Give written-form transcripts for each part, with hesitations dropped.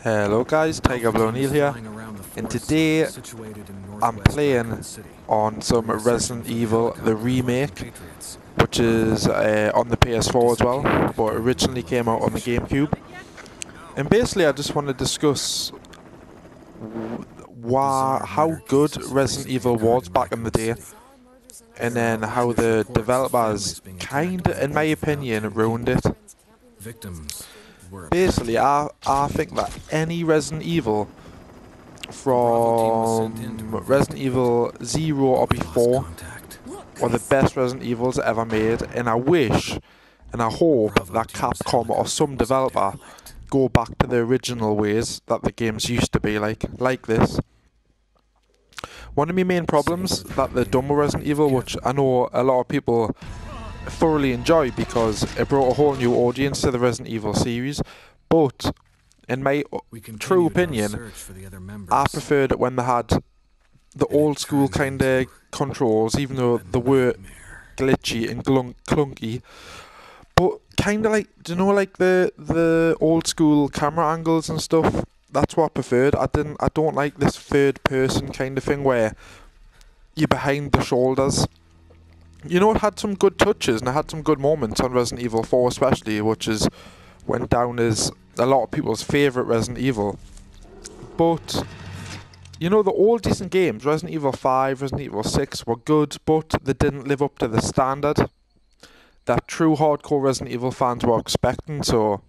Hello guys, TIGERBLOOD here, and today I'm playing on some Resident Evil, the remake, which is on the PS4 as well, but originally came out on the GameCube. And basically I just want to discuss how good Resident Evil was back in the day, and then how the developers kinda, in my opinion, ruined it. Basically, I think that any Resident Evil from Resident Evil 0 or before were the best Resident Evils ever made, and I wish and I hope that Capcom or some developer go back to the original ways that the games used to be like this. One of my main problems that they're done with Resident Evil, which I know a lot of people thoroughly enjoy because it brought a whole new audience to the Resident Evil series, but in my true opinion, I preferred it when they had the old school kind of controls, even though they were glitchy and clunky, but kind of like, do you know, like the old school camera angles and stuff. That's what I preferred. I don't like this third person kind of thing where you're behind the shoulders. You know, it had some good touches and it had some good moments on Resident Evil 4 especially, which went down as a lot of people's favourite Resident Evil. But, you know, the old decent games, Resident Evil 5, Resident Evil 6 were good, but they didn't live up to the standard that true hardcore Resident Evil fans were expecting. So,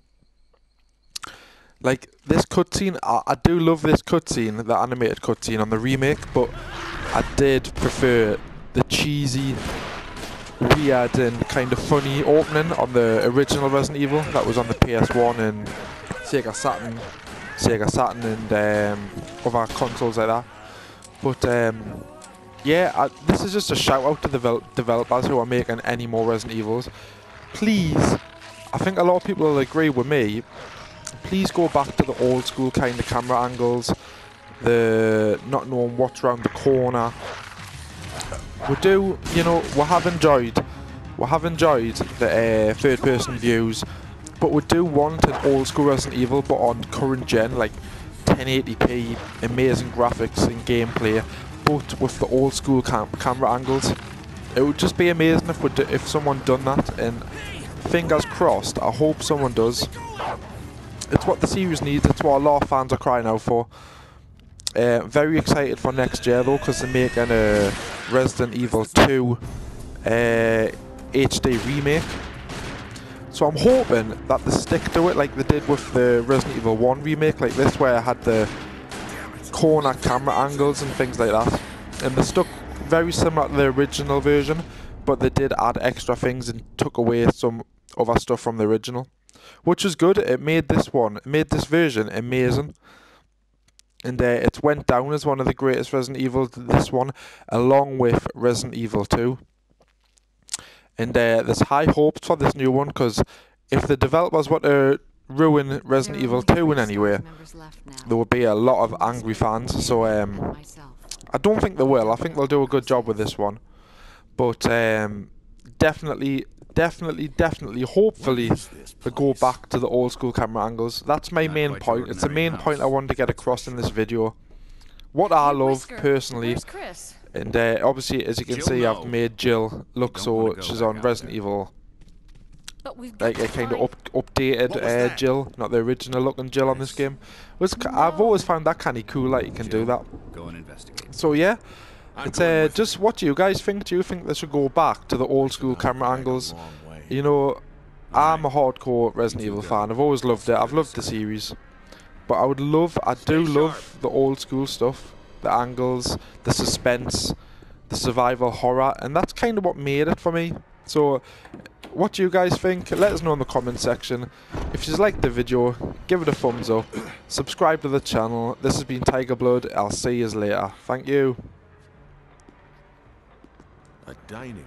like, this cutscene, I do love this cutscene, the animated cutscene on the remake, but I did prefer the cheesy, weird and kind of funny opening on the original Resident Evil that was on the PS1 and Sega Saturn and other consoles like that. But yeah, this is just a shout out to the developers who are making any more Resident Evils. Please, I think a lot of people will agree with me, please go back to the old school kind of camera angles, the not knowing what's around the corner. We have enjoyed the third-person views, but we do want an old-school Resident Evil, but on current gen, like 1080p, amazing graphics and gameplay, but with the old-school camera angles. It would just be amazing if someone done that, and fingers crossed, I hope someone does. It's what the series needs. It's what a lot of fans are crying out for. Very excited for next year though, because they're making a Resident Evil 2 HD remake. So I'm hoping that they stick to it like they did with the Resident Evil 1 remake, like this, where I had the corner camera angles and things like that. And they stuck very similar to the original version, but they did add extra things and took away some other stuff from the original, which is good. It made this version amazing. And it went down as one of the greatest Resident Evil, this one, along with Resident Evil 2. And there's high hopes for this new one, because if the developers want to ruin Resident Evil 2 in any way, there will be a lot of angry fans. So I don't think they will. I think they'll do a good job with this one. But definitely, hopefully, they go back to the old school camera angles. That's my main point. It's the main point I wanted to get across in this video. What I love personally, and obviously, as you can see, I've made Jill look so she's on Resident Evil, like a kind of updated Jill, not the original looking Jill on this game. I've always found that kind of cool, like you can do that. So yeah. It's just what do you guys think? Do you think they should go back to the old school camera angles? You know, I'm a hardcore Resident Evil fan. I've always loved it. I've loved the series. But I do love the old school stuff. The angles, the suspense, the survival horror. And that's kind of what made it for me. So, what do you guys think? Let us know in the comment section. If you like the video, give it a thumbs up. Subscribe to the channel. This has been TIGERBLOOD. I'll see you later. Thank you. A dining